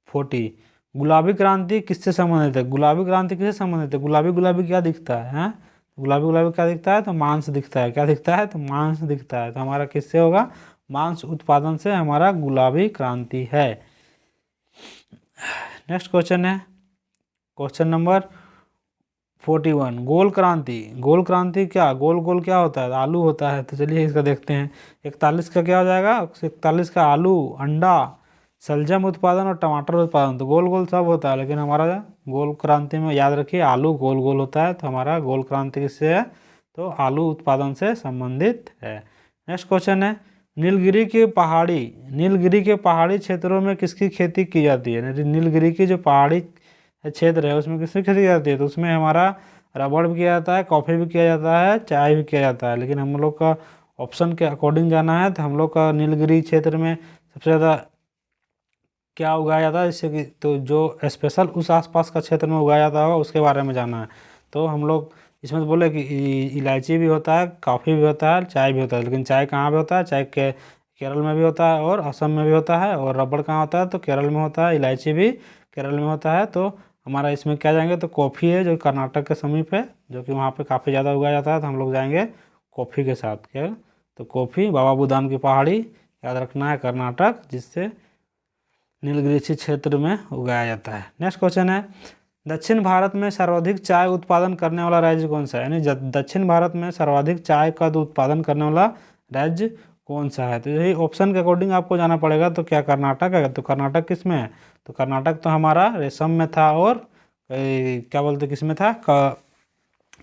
40, गुलाबी क्रांति किससे संबंधित है। गुलाबी क्रांति किससे संबंधित है, गुलाबी क्या दिखता है, हैं? गुलाबी क्या दिखता है, तो मांस दिखता है। क्या दिखता है, तो मांस दिखता है। तो हमारा किससे होगा, मांस उत्पादन से हमारा गुलाबी क्रांति है। नेक्स्ट क्वेश्चन है क्वेश्चन नंबर 41, गोल क्रांति क्या गोल क्या होता है, आलू होता है। तो चलिए इसका देखते हैं। 41 का क्या हो जाएगा, 41 का आलू, अंडा, शलजम उत्पादन और टमाटर उत्पादन। तो गोल सब होता है, लेकिन हमारा गोल क्रांति में याद रखिए आलू गोल होता है। तो हमारा गोल क्रांति किससे है, तो आलू उत्पादन से संबंधित है। नेक्स्ट क्वेश्चन है नीलगिरी के पहाड़ी क्षेत्रों में किसकी खेती की जाती है। नीलगिरी की जो पहाड़ी क्षेत्र है उसमें किसकी खेती की जाती है, तो उसमें हमारा रबड़ भी किया जाता है, कॉफ़ी भी किया जाता है, चाय भी किया जाता है। लेकिन हम लोग का ऑप्शन के अकॉर्डिंग जाना है तो हम लोग का नीलगिरी क्षेत्र में सबसे ज़्यादा क्या उगाया जाता है, जिससे कि तो जो स्पेशल उस आसपास का क्षेत्र में उगाया जाता होगा उसके बारे में जाना है। तो हम लोग इसमें तो बोले कि इलायची भी होता है, कॉफ़ी भी होता है, चाय भी होता है। लेकिन चाय कहाँ पे होता है? चाय के केरल में भी होता है और असम में भी होता है। और रबड़ कहाँ होता है? तो केरल में होता है। इलायची भी केरल में होता है। तो हमारा इसमें क्या जाएंगे? तो कॉफ़ी है जो कर्नाटक के समीप है, जो कि वहाँ पे काफ़ी ज़्यादा उगाया जाता है। तो हम लोग जाएंगे कॉफ़ी के साथ। क्या? तो कॉफ़ी, बाबा बुदान की पहाड़ी याद रखना है, कर्नाटक, जिससे नीलगिरी क्षेत्र में उगाया जाता है। नेक्स्ट क्वेश्चन है, दक्षिण भारत में सर्वाधिक चाय उत्पादन करने वाला राज्य कौन सा है? यानी दक्षिण भारत में सर्वाधिक चाय का उत्पादन करने वाला राज्य कौन सा है? तो यही ऑप्शन के अकॉर्डिंग आपको जाना पड़ेगा। तो क्या कर्नाटक है? तो कर्नाटक किस में है? तो कर्नाटक तो हमारा रेशम में था और क्या बोलते किस में था?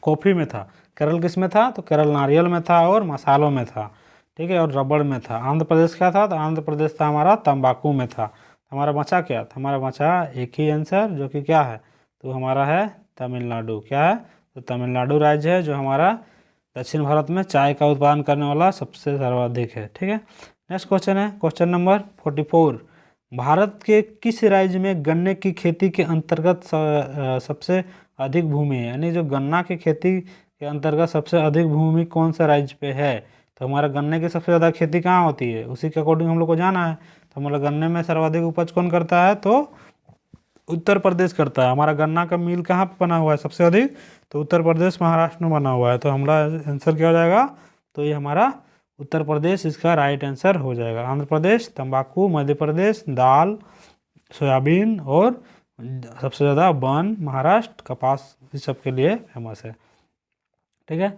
कॉफ़ी में था। केरल किस में था? तो केरल नारियल में था और मसालों में था। ठीक है, और रबड़ में था। आंध्र प्रदेश क्या था? तो आंध्र प्रदेश था हमारा तंबाकू में था। हमारा बचा क्या था? हमारा बचा एक ही आंसर, जो कि क्या है? तो हमारा है तमिलनाडु। क्या है? तो तमिलनाडु राज्य है जो हमारा दक्षिण भारत में चाय का उत्पादन करने वाला सबसे सर्वाधिक है। ठीक है, नेक्स्ट क्वेश्चन है क्वेश्चन नंबर 44। भारत के किस राज्य में गन्ने की खेती के अंतर्गत सबसे अधिक भूमि है? यानी जो गन्ना की खेती के अंतर्गत सबसे अधिक भूमि कौन सा राज्य पे है? तो हमारा गन्ने की सबसे ज़्यादा खेती कहाँ होती है, उसी के अकॉर्डिंग हम लोग को जाना है। तो हमारा गन्ने में सर्वाधिक उपज कौन करता है? तो उत्तर प्रदेश करता है। हमारा गन्ना का मिल कहाँ पे बना हुआ है सबसे अधिक? तो उत्तर प्रदेश, महाराष्ट्र में बना हुआ है। तो हमारा आंसर क्या हो जाएगा? तो ये हमारा उत्तर प्रदेश इसका राइट आंसर हो जाएगा। आंध्र प्रदेश तंबाकू, मध्य प्रदेश दाल, सोयाबीन और सबसे ज़्यादा वन महाराष्ट्र कपास इस सब के लिए फेमस है। ठीक है,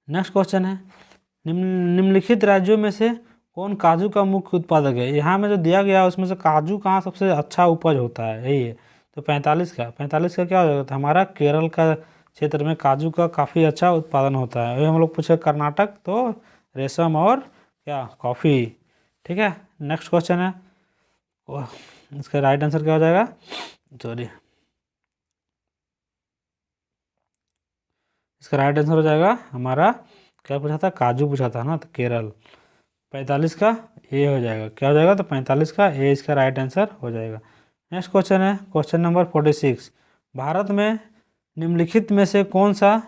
नेक्स्ट क्वेश्चन है, निम्नलिखित राज्यों में से कौन काजू का मुख्य उत्पादक है? यहाँ में जो दिया गया है उसमें से काजू कहाँ सबसे अच्छा उपज होता है, यही है। तो 45 का क्या हो जाएगा? तो हमारा केरल का क्षेत्र में काजू का काफ़ी अच्छा उत्पादन होता है। वही हम लोग पूछे कर्नाटक तो रेशम और क्या कॉफ़ी। ठीक है, नेक्स्ट क्वेश्चन है, इसका राइट आंसर क्या हो जाएगा? सॉरी, इसका राइट आंसर हो जाएगा हमारा क्या पूछा था? काजू पूछा था ना, तो केरल। 45 का ए हो जाएगा। क्या हो जाएगा? तो 45 का ए इसका राइट आंसर हो जाएगा। नेक्स्ट क्वेश्चन है क्वेश्चन नंबर 46। भारत में निम्नलिखित में से कौन सा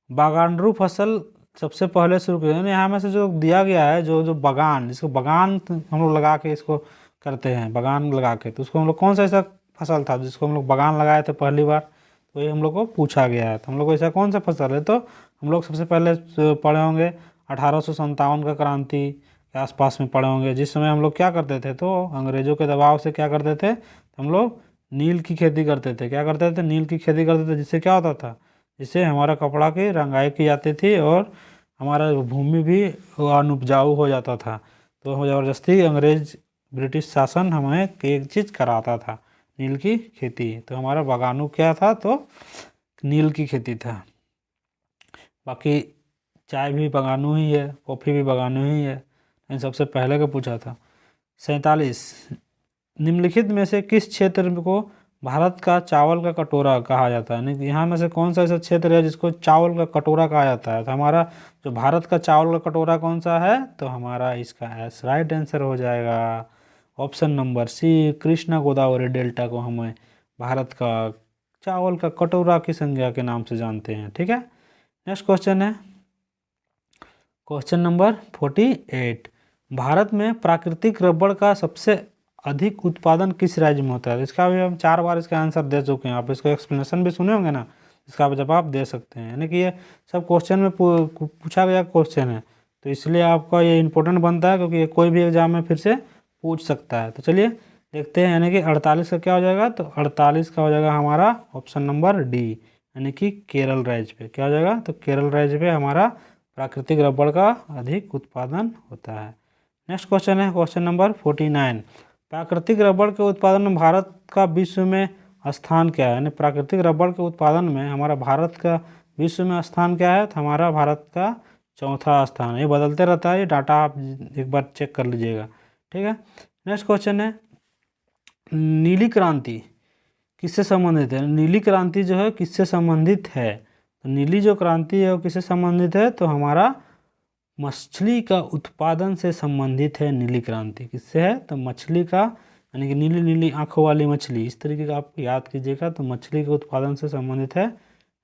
बागानरू फसल सबसे पहले शुरू की? यानी यहाँ में से जो दिया गया है, जो जो बागान, जिसको बागान हम लोग लगा के इसको करते हैं, बागान लगा के, तो उसको हम लोग कौन सा ऐसा फसल था जिसको हम लोग बागान लगाए थे पहली बार? तो ये हम लोग को पूछा गया है। तो हम लोग को ऐसा कौन सा फसल है? तो हम लोग सबसे पहले पढ़े होंगे 1857 का क्रांति के आसपास में पढ़े होंगे, जिस समय हम लोग क्या करते थे? तो अंग्रेजों के दबाव से क्या करते थे? हम लोग नील की खेती करते थे। क्या करते थे? नील की खेती करते थे, जिससे क्या होता था? जिससे हमारा कपड़ा की रंगाई की जाती थी और हमारा भूमि भी अनुपजाऊ हो जाता था। तो ज़बरदस्ती अंग्रेज ब्रिटिश शासन हमें एक चीज़ कराता था, नील की खेती। तो हमारा बागानू क्या था? तो नील की खेती था। बाकी चाय भी बागानू ही है, कॉफ़ी भी बागानू ही है। इन सबसे पहले का पूछा था। 47, निम्नलिखित में से किस क्षेत्र को भारत का चावल का कटोरा कहा जाता है? नहीं, यहाँ में से कौन सा ऐसा क्षेत्र है जिसको चावल का कटोरा कहा जाता है? तो हमारा जो भारत का चावल का कटोरा कौन सा है? तो हमारा इसका राइट आंसर हो जाएगा option number C, Krishna Godavari delta को हमें भारत का चावल का कटोरा की संज्ञा के नाम से जानते हैं। ठीक है, नेक्स्ट क्वेश्चन है क्वेश्चन नंबर 48। भारत में प्राकृतिक रबड़ का सबसे अधिक उत्पादन किस राज्य में होता है? इसका भी हम 4 बार इसका आंसर दे चुके हैं। आप इसको एक्सप्लेनेशन भी सुने होंगे ना, इसका आप जवाब दे सकते हैं। यानी कि ये सब क्वेश्चन में पूछा गया क्वेश्चन है, तो इसलिए आपका ये इंपॉर्टेंट बनता है, क्योंकि ये कोई भी एग्जाम में फिर से पूछ सकता है। तो चलिए देखते हैं, यानी कि 48 का क्या हो जाएगा? तो 48 का हो जाएगा हमारा ऑप्शन नंबर डी, यानी कि केरल राज्य पे। क्या हो जाएगा? तो केरल राज्य पे हमारा प्राकृतिक रबड़ का अधिक उत्पादन होता है। नेक्स्ट क्वेश्चन है क्वेश्चन नंबर 49। प्राकृतिक रबड़ के उत्पादन में भारत का विश्व में स्थान क्या है? यानी प्राकृतिक रबड़ के उत्पादन में हमारा भारत का विश्व में स्थान क्या है? तो हमारा भारत का चौथा स्थान है। ये बदलते रहता है, ये डाटा आप एक बार चेक कर लीजिएगा। ठीक है, नेक्स्ट क्वेश्चन है, नीली क्रांति किससे संबंधित है? नीली क्रांति जो है किससे संबंधित है? तो नीली जो क्रांति है वो किससे संबंधित है, तो हमारा मछली का उत्पादन से संबंधित है नीली क्रांति। किससे है, तो मछली का, यानी कि नीली नीली आंखों वाली मछली, इस तरीके का आप याद कीजिएगा। तो मछली के उत्पादन से संबंधित है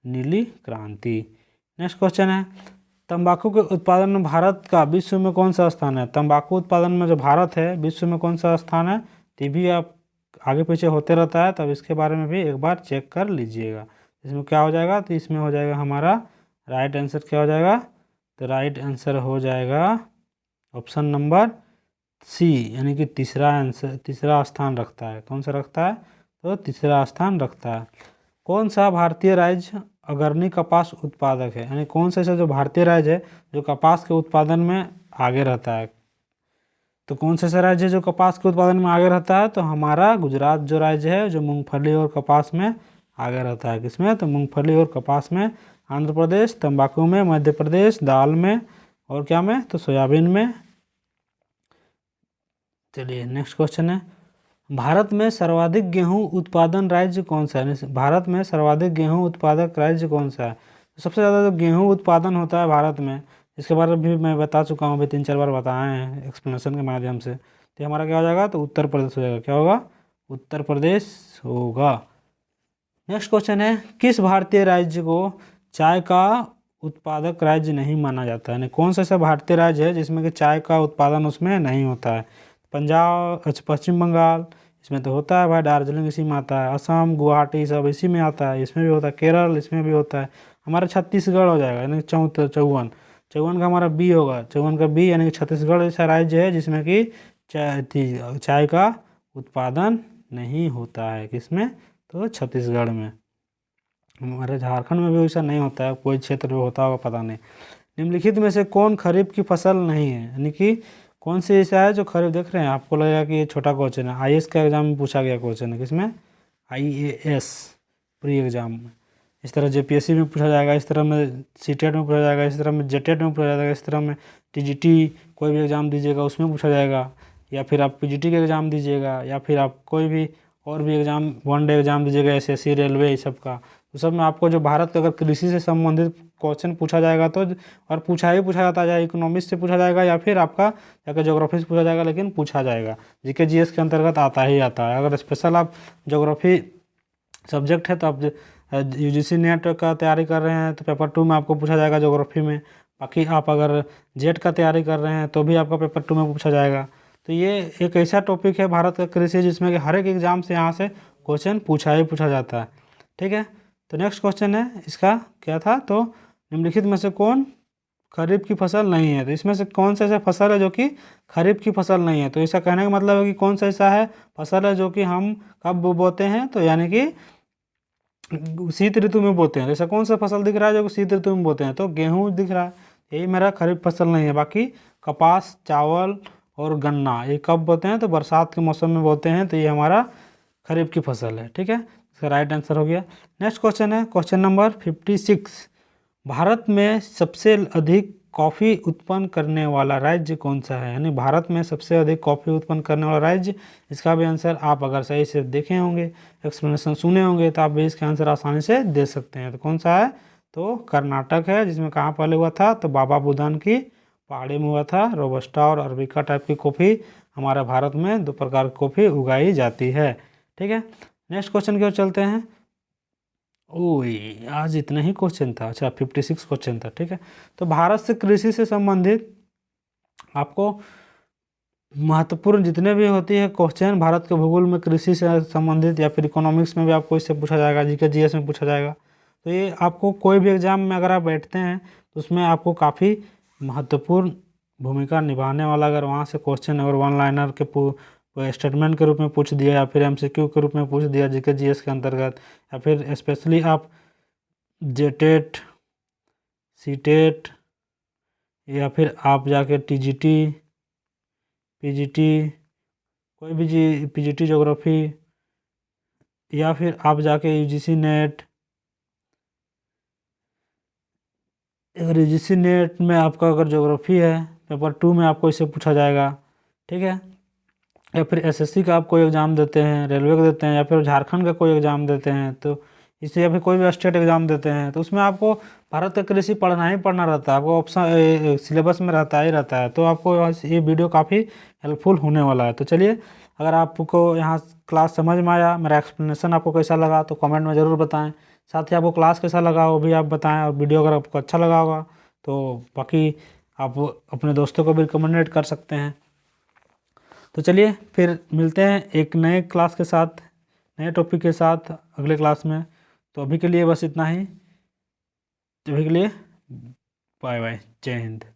नीली क्रांति। नेक्स्ट क्वेश्चन है, तंबाकू के उत्पादन में भारत का विश्व में कौन सा स्थान है। तंबाकू उत्पादन में जो भारत है विश्व में कौन सा स्थान है, ये भी आप आगे पीछे होते रहता है, तब इसके बारे में भी एक बार चेक कर लीजिएगा। इसमें क्या हो जाएगा, तो इसमें हो जाएगा हमारा राइट आंसर क्या हो जाएगा, तो राइट आंसर हो जाएगा ऑप्शन नंबर सी, यानी कि तीसरा आंसर, तीसरा स्थान रखता है। कौन सा रखता है, तो तीसरा स्थान रखता है। कौन सा भारतीय राज्य अग्रणी कपास उत्पादक है, यानी कौन सा ऐसा जो भारतीय राज्य है जो कपास के उत्पादन में आगे रहता है। तो कौन सा ऐसा राज्य है जो कपास के उत्पादन में आगे रहता है, तो हमारा गुजरात जो राज्य है जो मूंगफली और कपास में आगे रहता है। किसमें, तो मूंगफली और कपास में। आंध्र प्रदेश तंबाकू में, मध्य प्रदेश दाल में, और क्या में, तो सोयाबीन में। चलिए नेक्स्ट क्वेश्चन है, भारत में सर्वाधिक गेहूं उत्पादन राज्य कौन सा है। भारत में सर्वाधिक गेहूं उत्पादक राज्य कौन सा है। तो सबसे ज़्यादा जो गेहूं उत्पादन होता है भारत में, इसके बारे में भी मैं बता चुका हूँ, अभी 3-4 बार बताए हैं एक्सप्लेनेशन के माध्यम से। तो हमारा क्या हो जाएगा, तो उत्तर प्रदेश हो जाएगा। क्या होगा, उत्तर प्रदेश होगा। नेक्स्ट क्वेश्चन है, किस भारतीय राज्य को चाय का उत्पादक राज्य नहीं माना जाता है, यानी कौन सा ऐसा भारतीय राज्य है जिसमें कि चाय का उत्पादन उसमें नहीं होता है। पंजाब, अच्छा पश्चिम बंगाल, इसमें तो होता है भाई, दार्जिलिंग इसी में आता है, असम गुवाहाटी सब इसी में आता है, इसमें भी होता है, केरल इसमें भी होता है। हमारा छत्तीसगढ़ हो जाएगा, यानी 54 54 का हमारा बी होगा, 54 का बी, यानी कि छत्तीसगढ़ ऐसा राज्य है जिसमें कि चाय का उत्पादन नहीं होता है। किसमें, तो छत्तीसगढ़ में। हमारे झारखंड में भी वैसा नहीं होता है, कोई क्षेत्र में होता होगा पता नहीं। निम्नलिखित में से कौन खरीफ की फसल नहीं है, यानी कि कौन सी ऐसा है जो खरीफ, देख रहे हैं आपको लगेगा कि ये छोटा क्वेश्चन है, आईएएस का एग्जाम में पूछा गया क्वेश्चन है। किसमें, आईएएस प्री एग्जाम में। इस तरह जेपीएससी में पूछा जाएगा, इस तरह में सीटेट में पूछा जाएगा, इस तरह में जेटेट में पूछा जाएगा, इस तरह में टीजीटी कोई भी एग्ज़ाम दीजिएगा उसमें पूछा जाएगा, या फिर आप पीजीटी का एग्ज़ाम दीजिएगा, या फिर आप कोई भी और भी एग्ज़ाम, वन डे एग्ज़ाम दीजिएगा, एसएससी रेलवे, ये सब का, तो सब में आपको जो भारत का अगर कृषि से संबंधित क्वेश्चन पूछा जाएगा तो, और पूछा जाता है, इकोनॉमिक्स से पूछा जाएगा या फिर आपका जाकर ज्योग्राफी से पूछा जाएगा, लेकिन पूछा जाएगा। जीके जीएस के अंतर्गत आता ही आता है। अगर स्पेशल आप ज्योग्राफी सब्जेक्ट है तो आप यूजीसी नेट का तैयारी कर रहे हैं तो पेपर 2 में आपको पूछा जाएगा ज्योग्राफी में। बाकी आप अगर जेट का तैयारी कर रहे हैं तो भी आपका पेपर 2 में पूछा जाएगा। तो ये एक ऐसा टॉपिक है भारत का कृषि जिसमें कि हर एक एग्जाम से यहाँ से क्वेश्चन पूछा जाता है। ठीक है, तो नेक्स्ट क्वेश्चन है इसका क्या था, तो निम्नलिखित में से कौन खरीफ की फसल नहीं है। तो इसमें से कौन सा ऐसा फसल है जो कि खरीफ की फसल नहीं है। तो ऐसा कहने का मतलब है कि कौन सा ऐसा है फसल है जो कि हम कब बोते हैं, तो यानी कि शीत ऋतु में बोते हैं। ऐसा कौन सा फसल दिख रहा है जो कि शीत ऋतु में बोते हैं, तो गेहूँ दिख रहा है, यही मेरा खरीफ फसल नहीं है। बाकी कपास, चावल और गन्ना ये कब बोते हैं, तो बरसात के मौसम में बोते हैं, तो ये हमारा खरीफ की फसल है। ठीक है, इसका राइट आंसर हो गया। नेक्स्ट क्वेश्चन है क्वेश्चन नंबर 56, भारत में सबसे अधिक कॉफ़ी उत्पन्न करने वाला राज्य कौन सा है, यानी भारत में सबसे अधिक कॉफ़ी उत्पन्न करने वाला राज्य। इसका भी आंसर आप अगर सही से देखे होंगे, एक्सप्लेनेशन सुने होंगे, तो आप भी इसका आंसर आसानी से दे सकते हैं। तो कौन सा है, तो कर्नाटक है, जिसमें कहाँ पहले हुआ था, तो बाबा बुदान की पहाड़ी में हुआ था। रोबस्टा और अरबिका टाइप की कॉफ़ी हमारे भारत में 2 प्रकार की कॉफ़ी उगाई जाती है। ठीक है, नेक्स्ट क्वेश्चन की ओर चलते हैं। ओए आज इतना ही क्वेश्चन था, अच्छा 56 क्वेश्चन था। ठीक है, तो भारत से कृषि से संबंधित आपको महत्वपूर्ण जितने भी होती है क्वेश्चन भारत के भूगोल में कृषि से संबंधित, या फिर इकोनॉमिक्स में भी आपको इससे पूछा जाएगा, जीके जीएस में पूछा जाएगा। तो ये आपको कोई भी एग्जाम में अगर आप बैठते हैं तो उसमें आपको काफ़ी महत्वपूर्ण भूमिका निभाने वाला, अगर वहाँ से क्वेश्चन अगर वन लाइनर के स्टेटमेंट के रूप में पूछ दिया, या फिर एमसीक्यू के रूप में पूछ दिया जीके जीएस के अंतर्गत, या फिर स्पेशली आप जेटेट, सीटेट, या फिर आप जाके टीजीटी, पीजीटी, कोई भी पीजीटी ज्योग्राफी, या फिर आप जाके यूजीसी नेट, अगर यूजीसी नेट में आपका अगर ज्योग्राफी है पेपर 2 में आपको इससे पूछा जाएगा। ठीक है, या फिर एसएससी का आप कोई एग्ज़ाम देते हैं, रेलवे का देते हैं, या फिर झारखंड का कोई एग्ज़ाम देते हैं, तो इससे अभी कोई भी स्टेट एग्ज़ाम देते हैं तो उसमें आपको भारत का कृषि पढ़ना ही पढ़ना रहता है, आपको ऑप्शन सिलेबस में रहता ही रहता है। तो आपको ये वीडियो काफ़ी हेल्पफुल होने वाला है। तो चलिए, अगर आपको यहाँ क्लास समझ में आया, मेरा एक्सप्लेनेशन आपको कैसा लगा तो कमेंट में ज़रूर बताएं। साथ ही आपको क्लास कैसा लगा वो भी आप बताएं, और वीडियो अगर आपको अच्छा लगा होगा तो बाकी आप अपने दोस्तों को भी रिकमेंडेड कर सकते हैं। तो चलिए फिर मिलते हैं एक नए क्लास के साथ, नए टॉपिक के साथ अगले क्लास में। तो अभी के लिए बस इतना ही। अभी के लिए बाय बाय, जय हिंद।